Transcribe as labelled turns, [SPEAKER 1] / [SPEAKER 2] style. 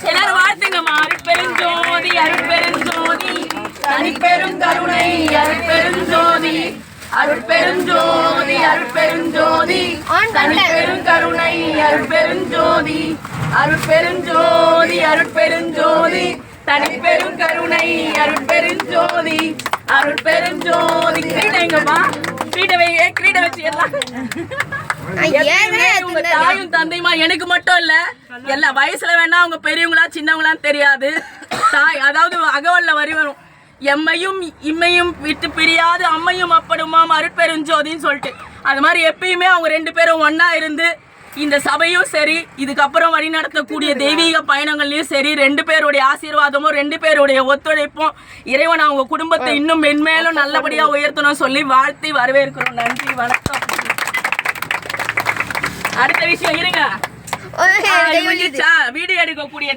[SPEAKER 1] எல்லாரும் வாழ்த்துங்கம்மா. அருட்பெருஞ்சோதி அருட்பெருஞ்சோதி தனிப்பெருங்கருணை அருட்பெருஞ்சோதி அருட்பெருஞ்சோதி அருட்பெருஞ்சோதி தனிப்பெருங்கருணை அருட்பெருஞ்சோதி அருட்பெருஞ்சோதி அருட்பெருஞ்சோதி தனிப்பெருங்கருணை அருட்பெருஞ்சோதி அருட்பெருஞ்சோதி. கிரீடங்கம்மா, கிரீட வச்சிடலாம். உங்க தாயும் தந்தையுமா எனக்கு மட்டும் இல்ல, எல்லா வயசுல வேணா அவங்க பெரியவங்களா சின்னவங்களான்னு தெரியாது. தாய் அதாவது அகவல்ல வரி வரும், எம்மையும் இம்மையும் விட்டு பிரியாது அம்மையும் அப்படிமாம் அருட்பெருஞ்சோதின்னு சொல்லிட்டு. அது மாதிரி எப்பயுமே அவங்க ரெண்டு பேரும் ஒன்னா இருந்து இந்த சபையும் சரி, இதுக்கப்புறம் வழி நடத்தக்கூடிய தெய்வீக பயணங்கள்லயும் சரி, ரெண்டு பேருடைய ஆசீர்வாதமும் ரெண்டு பேருடைய ஒத்துழைப்பும் இறைவன் அவங்க குடும்பத்தை இன்னும் மென்மேலும் நல்லபடியா உயர்த்தணும் சொல்லி வாழ்த்தி வரவேற்கிறோம். நன்றி, வணக்கம். அடுத்த விஷயம் இருங்க, வீடியோ எடுக்கக்கூடிய